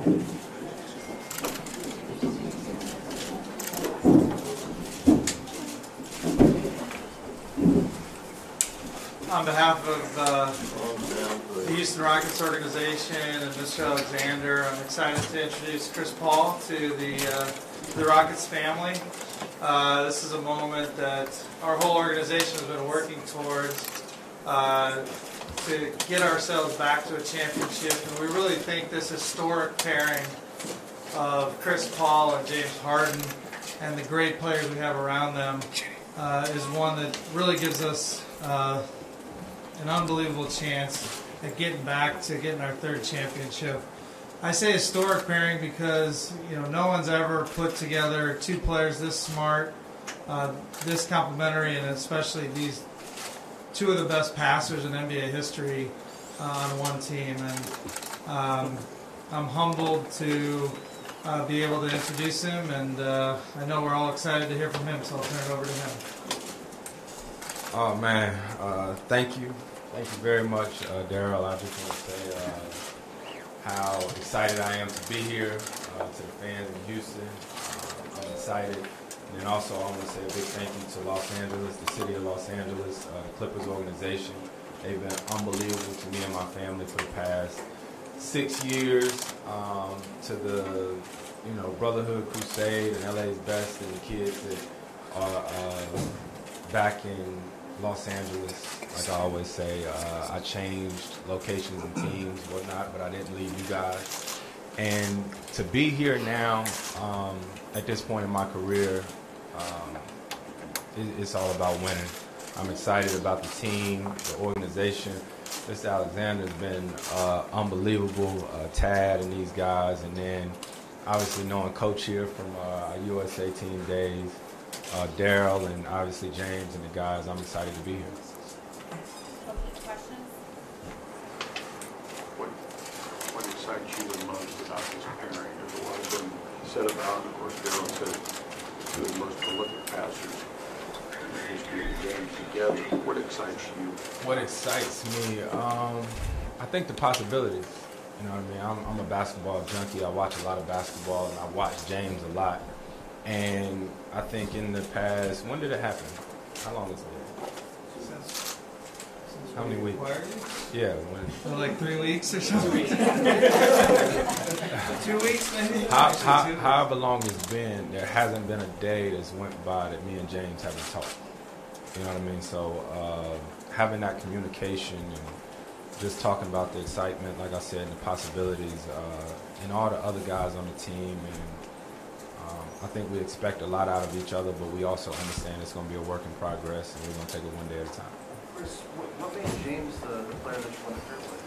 On behalf of the Houston Rockets organization and Mr. Alexander, I'm excited to introduce Chris Paul to the Rockets family. This is a moment that our whole organization has been working towards to get ourselves back to a championship, and we really think this historic pairing of Chris Paul and James Harden and the great players we have around them is one that really gives us an unbelievable chance at getting back to getting our third championship. I say historic pairing because no one's ever put together two players this smart, this complementary, and especially these two of the best passers in NBA history on one team. And I'm humbled to be able to introduce him, and I know we're all excited to hear from him, so I'll turn it over to him. Oh man, thank you very much, Daryl. I just want to say how excited I am to be here. To the fans in Houston, I'm excited. And then also I want to say a big thank you to Los Angeles, the city of Los Angeles, the Clippers organization. They've been unbelievable to me and my family for the past 6 years. To the Brotherhood Crusade and LA's Best and the kids that are back in Los Angeles. Like I always say, I changed locations and teams, whatnot, but I didn't leave you guys. And to be here now, at this point in my career, it's all about winning. I'm excited about the team, the organization. Mr. Alexander's been unbelievable, Tad and these guys, and then obviously knowing Coach here from our USA team days, Daryl, and obviously James and the guys. I'm excited to be here. Questions? What excites you the most about this pairing? There's a lot of them said about, and of course Daryl said, two of the most prolific passers in the history of the game together. What excites you? What excites me? I think the possibilities. You know what I mean? I'm a basketball junkie. I watch a lot of basketball, and I watch James a lot. And I think in the past, when did it happen? How long has it been? Since How many weeks? Yeah, when? So like 3 weeks or something? 2 weeks maybe? However long it's been, there hasn't been a day that's went by that me and James haven't talked. You know what I mean? So having that communication and just talking about the excitement, like I said, and the possibilities, and all the other guys on the team, and I think we expect a lot out of each other, but we also understand it's going to be a work in progress, and we're going to take it one day at a time. Chris, what made James the player that you want to pair with?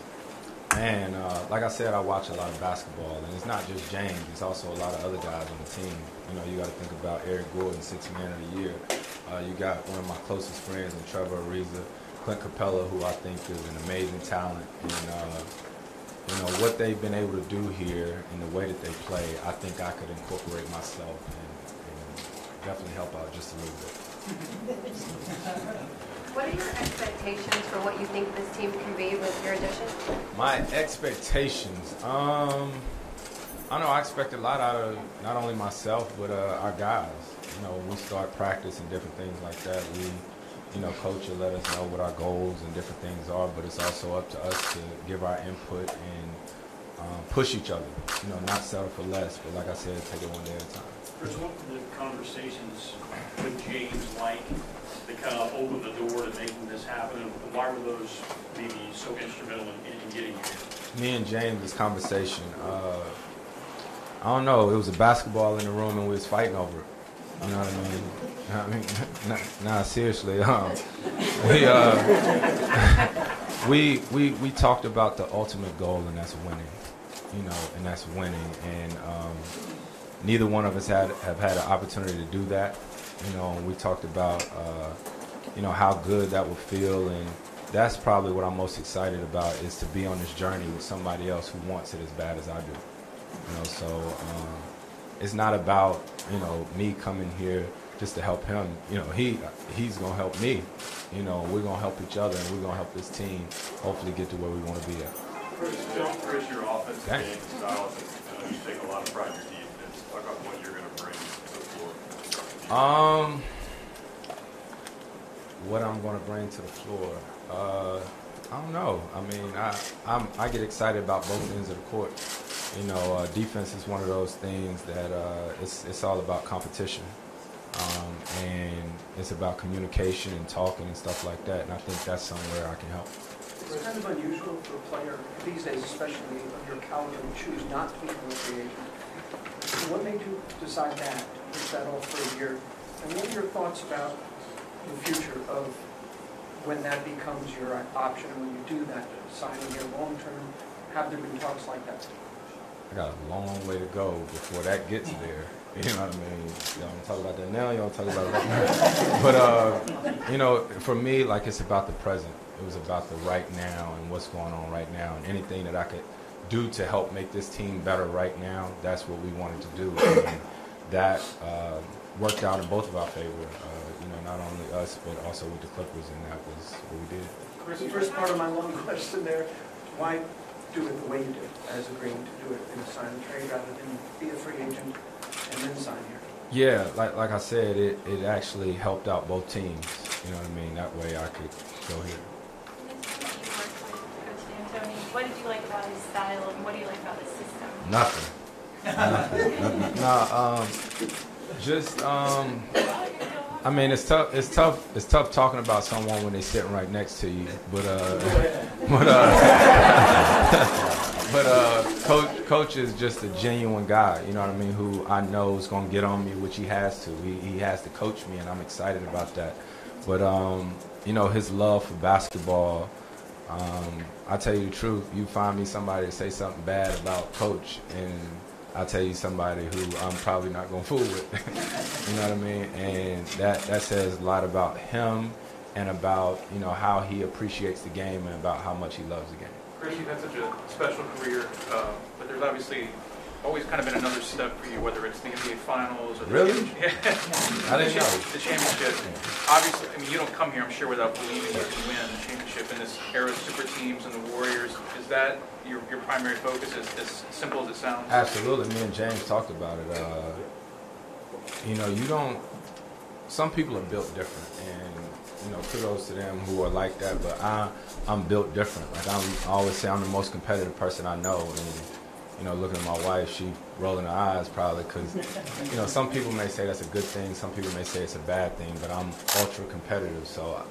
And like I said, I watch a lot of basketball, and it's not just James. It's also a lot of other guys on the team. You got to think about Eric Gordon, 6th Man of the Year. You got one of my closest friends, and Trevor Ariza, Clint Capella, who I think is an amazing talent. And what they've been able to do here and the way that they play, I think I could incorporate myself and definitely help out just a little bit. What are your expectations for what you think this team can be with your addition? My expectations, I don't know, I expect a lot out of not only myself, but our guys. When we start practice and different things like that, Coach will let us know what our goals and different things are, but it's also up to us to give our input and push each other. Not settle for less, but like I said, take it one day at a time. Chris, what were the conversations with James like that kind of opened the door to making this happen, and why were those maybe so instrumental in getting you here? Me and James' conversation, I don't know, it was a basketball in the room and we was fighting over it. You know what I mean? Nah, seriously. We talked about the ultimate goal, and that's winning. And that's winning. And neither one of us have had an opportunity to do that. And we talked about how good that would feel, and that's probably what I'm most excited about, is to be on this journey with somebody else who wants it as bad as I do. So it's not about me coming here just to help him. He's gonna help me. We're gonna help each other, and we're gonna help this team hopefully get to where we want to be at. Chris, your offensive Okay. game style, you take a lot of pride in your defense. Talk about what you're going to bring to the floor. What I'm going to bring to the floor, I don't know. I mean, I get excited about both ends of the court. You know, defense is one of those things that it's all about competition, and it's about communication and talking and stuff like that. And I think that's somewhere I can help. It's kind of unusual for a player these days, especially of your caliber, to choose not to become a free agent. What made you decide that? Is that all for a year? And what are your thoughts about the future of when that becomes your option, and when you do that, signing here long term? Have there been talks like that? I got a long way to go before that gets there. You know what I mean? Y'all want to talk about that now? Y'all want to talk about it right now? But, you know, for me, like, it's about the present. It was about the right now and what's going on right now. And anything that I could do to help make this team better right now, that's what we wanted to do. And that worked out in both of our favor. You know, not only us, but also with the Clippers, and that was what we did. Chris, the first part of my long question there, why do it the way you did, as agreeing to do it in a sign and trade rather than be a free agent and then sign here? Yeah, like I said, it actually helped out both teams. You know what I mean? That way I could go here. What did you like about his style, and what do you like about his system? Nothing. I mean, it's tough talking about someone when they're sitting right next to you. But coach is just a genuine guy. You know what I mean? Who I know is going to get on me, which he has to. He has to coach me, and I'm excited about that. But you know, his love for basketball. I tell you the truth. You find me somebody to say something bad about Coach, and I'll tell you somebody who I'm probably not going to fool with. You know what I mean? And that says a lot about him and about, you know, how he appreciates the game and about how much he loves the game. Chris, you've had such a special career, but there's obviously always kind of been another step for you, whether it's the NBA Finals or the Really? I didn't know. The championship. Obviously, I mean, you don't come here, I'm sure, without believing you can win the championship in this era of super teams and the Warriors. Is that your primary focus, as simple as it sounds? Absolutely. Me and James talked about it. You know, some people are built different, and, you know, kudos to them who are like that, but I'm built different. Like, I always say I'm the most competitive person I know, and, you know, looking at my wife, she rolling her eyes probably because, you know, some people may say that's a good thing, some people may say it's a bad thing, but I'm ultra competitive, so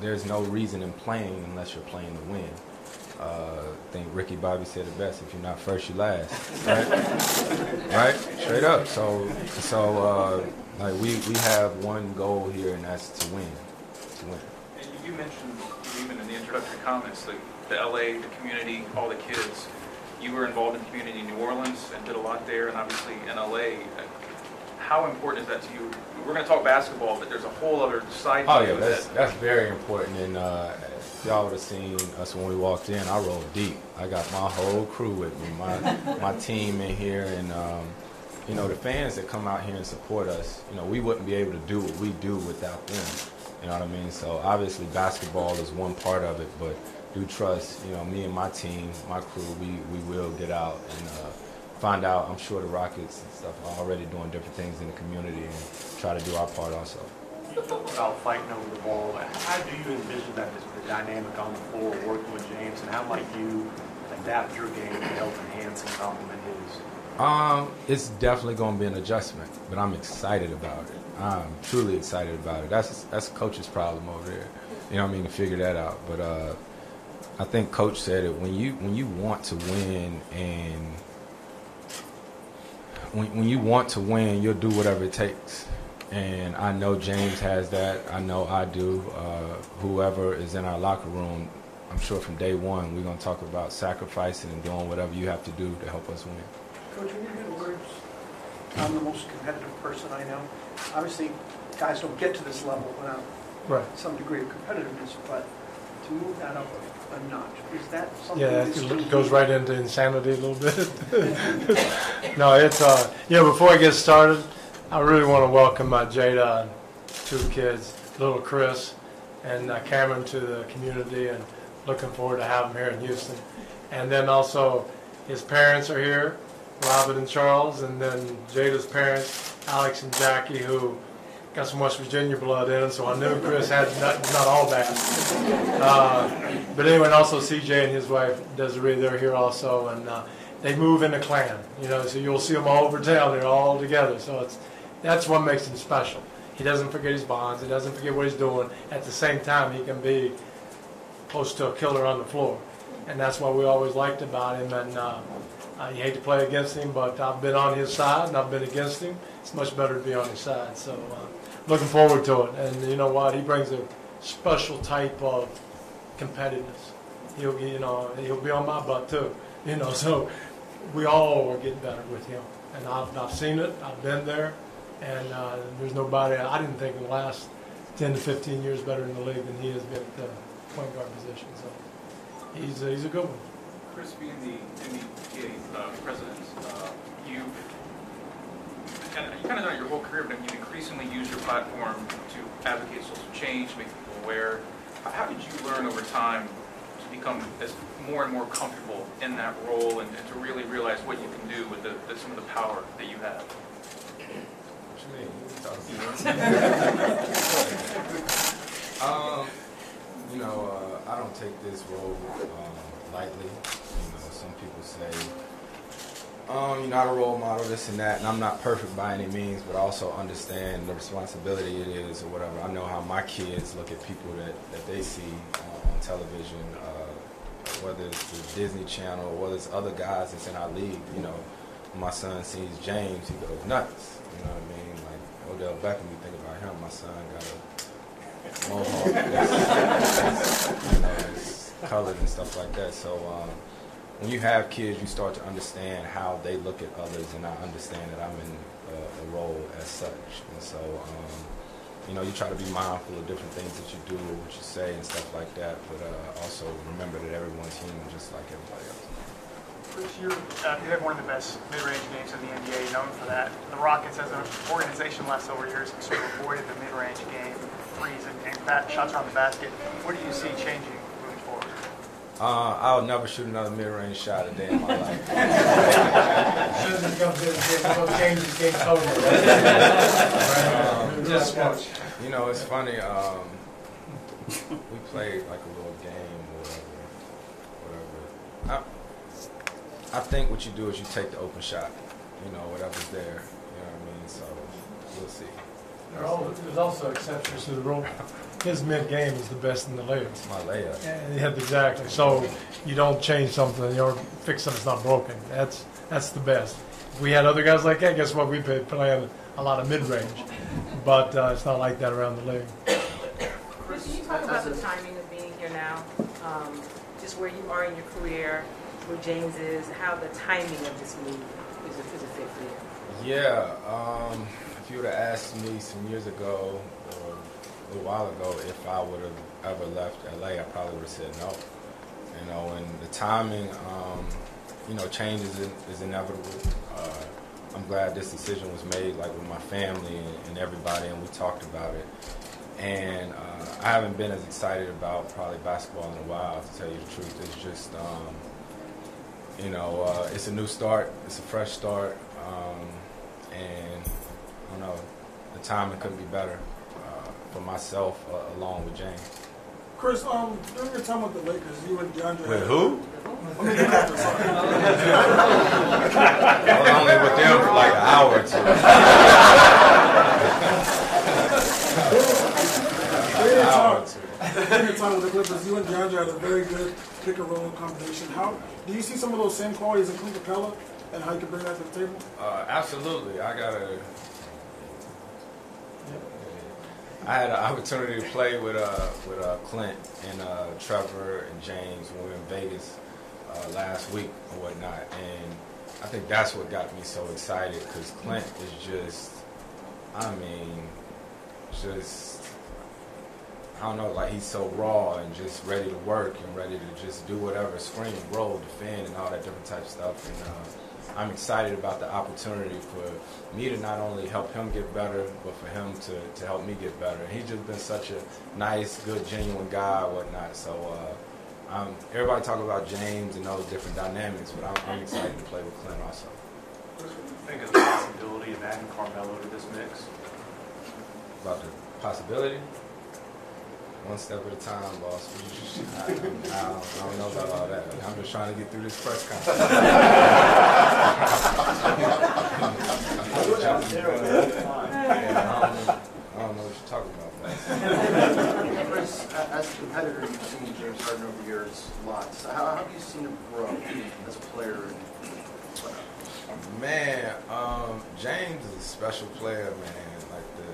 there's no reason in playing unless you're playing to win. I think Ricky Bobby said it best: if you're not first, you last. Right? Right? Straight up. So like we have one goal here, and that's to win. To win. And you mentioned, even in the introductory comments, the LA, the community, all the kids. You were involved in the community in New Orleans and did a lot there, and obviously in LA. How important is that to you? We're going to talk basketball, but there's a whole other side to it. Oh yeah, that's very important. And if y'all would have seen us when we walked in, I rolled deep. I got my whole crew with me, my team in here, and you know, the fans that come out here and support us. You know, we wouldn't be able to do what we do without them. You know what I mean? So obviously basketball is one part of it, but do trust, you know, me and my team, my crew, we will get out and find out. I'm sure the Rockets and stuff are already doing different things in the community and try to do our part also. You talk about fighting over the ball. How do you envision that, the dynamic on the floor, working with James, and how might you adapt your game to help enhance and complement his? It's definitely going to be an adjustment, but I'm excited about it. I'm truly excited about it. That's Coach's problem over there. You know what I mean, to figure that out. But I think Coach said it, when you want to win, and when you want to win, you'll do whatever it takes. And I know James has that. I know I do. Whoever is in our locker room, I'm sure from day one we're going to talk about sacrificing and doing whatever you have to do to help us win. Coach, when you hear words, I'm the most competitive person I know. Obviously, guys don't get to this level without some degree of competitiveness, but to move that up a notch, is that something? Yeah, it goes right into insanity a little bit. No, it's before I get started, I really want to welcome Jada and two kids, little Chris and Cameron, to the community, and looking forward to having them here in Houston. And then also his parents are here, Robert and Charles, and then Jada's parents, Alex and Jackie, who got some West Virginia blood in him, so I knew Chris had not all bad. But anyway, and also CJ and his wife Desiree, they're here also, and they move in a clan, so you'll see them all over town. They're all together, so that's what makes him special. He doesn't forget his bonds. He doesn't forget what he's doing. At the same time, he can be close to a killer on the floor, and that's what we always liked about him. And you hate to play against him, but I've been on his side and I've been against him. It's much better to be on his side. So looking forward to it. And you know what? He brings a special type of competitiveness. He'll be on my butt too. So we all are getting better with him. And I've seen it. I've been there. And there's nobody, I didn't think in the last 10 to 15 years better in the league than he has been at the point guard position. So he's a good one. Chris, being the NBA president, you've kind of done it your whole career, but you've increasingly used your platform to advocate social change, make people aware. How did you learn over time to become more and more comfortable in that role and to really realize what you can do with some of the power that you have? I don't take this role lightly. Some people say, you're not a role model, this and that, and I'm not perfect by any means, but I also understand the responsibility it is or whatever. I know how my kids look at people that they see on television, whether it's the Disney Channel or whether it's other guys that's in our league. When my son sees James, he goes nuts. You know what I mean? Like Odell Beckham, you think about him, my son got a mohawk, it's colored and stuff like that. So when you have kids, you start to understand how they look at others, and I understand that I'm in a role as such. And so, you try to be mindful of different things that you do or what you say and stuff like that, but also remember that everyone's human just like everybody else. Chris, you have one of the best mid-range games in the NBA, known for that. The Rockets, as an organization, last several years have sort of avoided the mid-range game, threes and shots around the basket. What do you see changing moving forward? I'll never shoot another mid-range shot a day in my life. It's funny. We played like a little game or whatever. I think what you do is you take the open shot, whatever's there, what I mean? So we'll see. There's also exceptions to the rule. His mid-game is the best in the league. It's my layup. Yeah, exactly. So you don't change something or fix something that's not broken. That's the best. If we had other guys like that, guess what? We'd be playing a lot of mid-range. But it's not like that around the league. Chris, can you talk about the timing of being here now? Just where you are in your career, where James is, how the timing of this move is a fit for you? Yeah, if you would have asked me some years ago or a little while ago if I would have ever left LA, I probably would have said no. And the timing, change is inevitable. I'm glad this decision was made, like with my family and everybody, and we talked about it. And I haven't been as excited about probably basketball in a while, to tell you the truth. It's just, it's a new start. It's a fresh start. And I don't know, the timing couldn't be better for myself along with James. Chris, during your time with the Lakers, you and DeAndre... With who? I was only with them for like an hour or two. During your time with the Clippers, you and DeAndre had a very good pick-and-roll combination. How do you see some of those same qualities in Clint Capella and how you can bring that to the table? Absolutely. I had an opportunity to play with Clint and Trevor and James when we were in Vegas last week or whatnot, and I think that's what got me so excited because Clint is just, I don't know, like he's so raw and just ready to work and ready to just do whatever, scream, roll, defend, and all that different type of stuff. And I'm excited about the opportunity for me to not only help him get better, but for him to help me get better. And he's just been such a nice, good, genuine guy and whatnot. So everybody talk about James and those different dynamics, but I'm excited to play with Clint also. What do you think of the possibility of adding Carmelo to this mix? About the possibility? One step at a time, boss. I don't know about all that. I'm just trying to get through this press conference. I don't know what you're talking about, boss. Chris, as a competitor, you've seen James Harden over the years lots. How have you seen him grow as a player and player? Man, James is a special player, man. Like the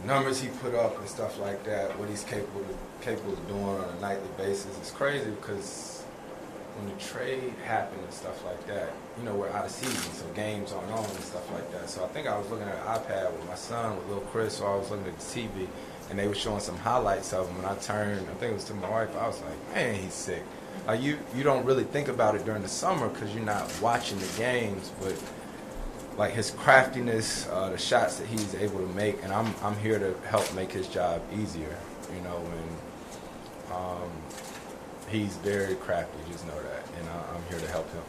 numbers he put up and stuff like that, what he's capable of doing on a nightly basis. It's crazy because when the trade happened and stuff like that, you know, we're out of season, so games aren't on and stuff like that. So I think I was looking at an iPad with my son, with little Chris, so I was looking at the TV, and they were showing some highlights of him, and I turned, I think it was to my wife, I was like, man, he's sick. Like you don't really think about it during the summer because you're not watching the games, but like his craftiness, the shots that he's able to make, and I'm here to help make his job easier, you know, and he's very crafty, just know that, and I'm here to help him.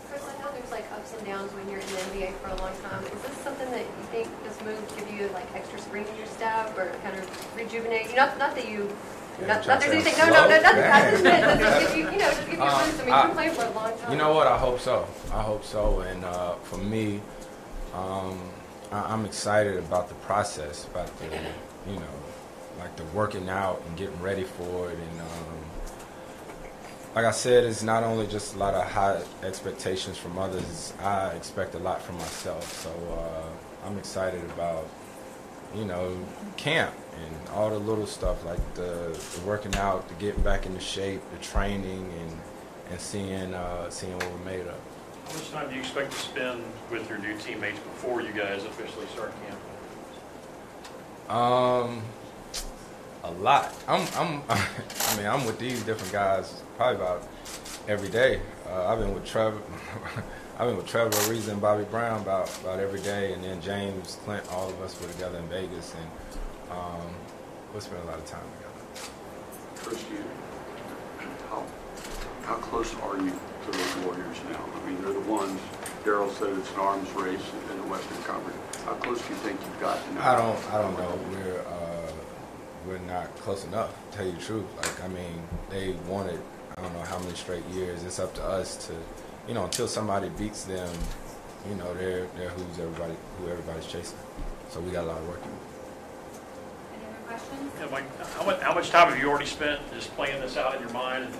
Chris, I know there's like ups and downs when you're in the NBA for a long time. Is this something that you think this move give you like extra spring in your step or kind of rejuvenate you? Not that you. Not there's anything. No. I just meant does it give you, just give you a boost. I mean, you've been playing for a long time. You know what? I hope so. And for me, I'm excited about the process, about the, like the working out and getting ready for it. And like I said, it's not only just a lot of high expectations from others. I expect a lot from myself. So I'm excited about, camp and all the little stuff like the working out, the getting back into shape, the training, and seeing what we're made of. How much time do you expect to spend with your new teammates before you guys officially start camp? A lot. I'm with these different guys probably about every day. I've been with Trevor. Ariza, and Bobby Brown about every day, and then James, Clint, all of us were together in Vegas, and we'll spend a lot of time together. Chris, how close are you to those Warriors now? I mean, they're the ones. Daryl said it's an arms race in the Western Conference. How close do you think you've gotten? I don't know. We're not close enough, to tell you the truth. They wanted, I don't know how many straight years. It's up to us to, until somebody beats them, they're who everybody's chasing. So we got a lot of work to do. Any other questions? Yeah, Mike, how much time have you already spent just playing this out in your mind and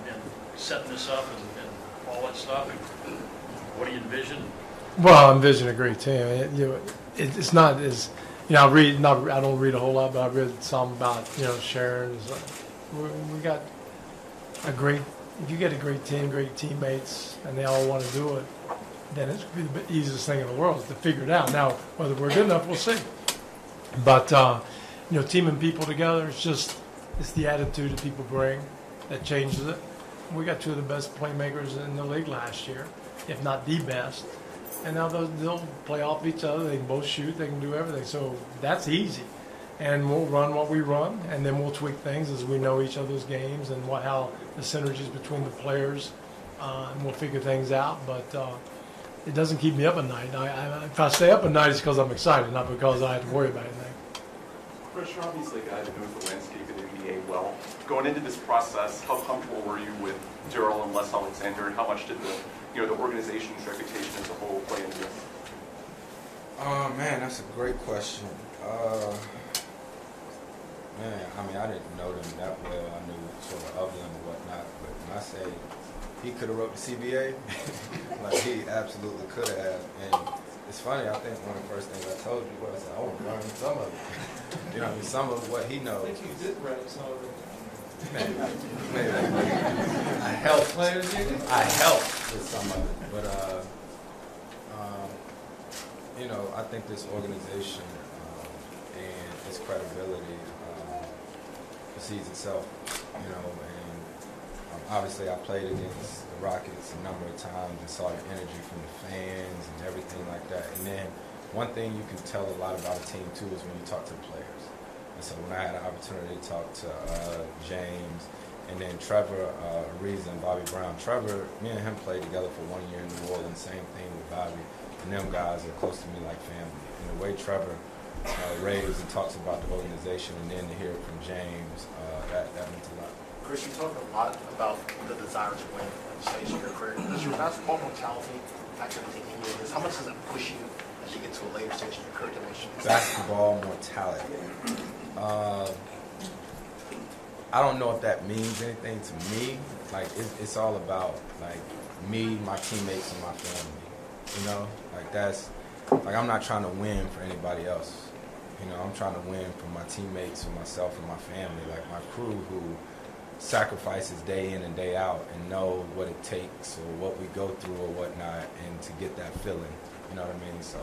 setting this up and all that stuff? And what do you envision? Well, I envision a great team. It's not as, I don't read a whole lot, but I read some about, Sharon. We got a great. If you get a great team, great teammates, and they all want to do it, then it's going to be the easiest thing in the world to figure it out. Now, whether we're good enough, we'll see. But, teaming people together, it's the attitude that people bring that changes it. We got two of the best playmakers in the league last year, if not the best. And now they'll play off each other. They can both shoot. They can do everything. So that's easy. And we'll run what we run, and then we'll tweak things as we know each other's games and how the synergies between the players, and we'll figure things out. But it doesn't keep me up at night. If I stay up at night, it's because I'm excited, not because I have to worry about anything. Chris, you're obviously a guy that knows the landscape of the NBA well. Going into this process, how comfortable were you with Daryl and Les Alexander, and how much did the organization's reputation as a whole play into this? Man, that's a great question. I didn't know them that well. I knew sort of them and whatnot. But when I say he could have wrote the CBA, he absolutely could have. And it's funny, I think one of the first things I told you was I want to learn some of it. Some of what he knows. I think you did write some of it. Maybe. I helped with some of it. But, I think this organization and its credibility precedes itself, and obviously I played against the Rockets a number of times and saw the energy from the fans and everything like that. And then one thing you can tell a lot about a team too is when you talk to the players. And so when I had an opportunity to talk to James and then Trevor Ariza and Bobby Brown, Trevor, me and him played together for 1 year in New Orleans, same thing with Bobby. And them guys are close to me like family. And the way Trevor raves and talks about the organization and then to hear it from James, that meant a lot. Chris, you talk a lot about the desire to win at the stage of your career. Does your basketball mentality factor into any of this? How much does it push you as you get to a later stage in your career to make sure? Basketball mortality. I don't know if that means anything to me. Like, it's all about, like, me, my teammates, and my family. You know? Like, that's, like, I'm not trying to win for anybody else. You know, I'm trying to win for my teammates, for myself, and my family. Like, my crew who sacrifices day in and day out and know what it takes or what we go through or whatnot, and to get that feeling. You know what I mean? So,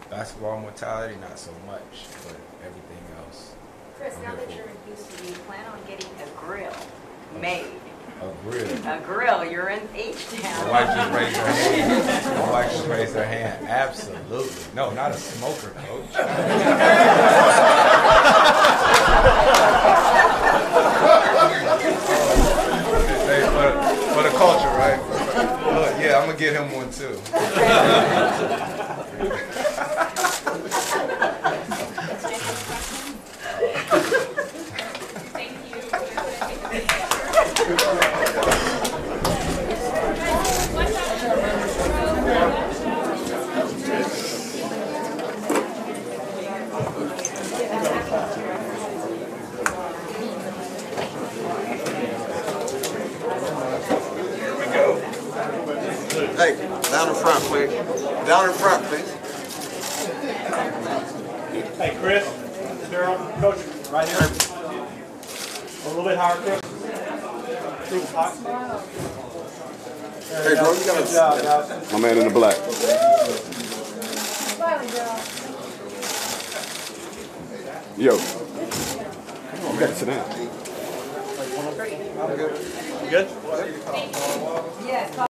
basketball mortality, not so much, but everything else. Chris, now that you're in Houston, do you plan on getting a grill made? A grill? A grill. You're in H-Town. My wife just raised her hand. My wife just raised her hand. Absolutely. No, not a smoker, coach. Hey, for the culture, right? Look, yeah, I'm going to get him one too. Hey, down in front, please. Down in front, please. Hey, Chris, Daryl, Coach, right here. A little bit higher, Chris. Hey, bro, you got my man in the black. Yo, you got to sit down. You good? Yes.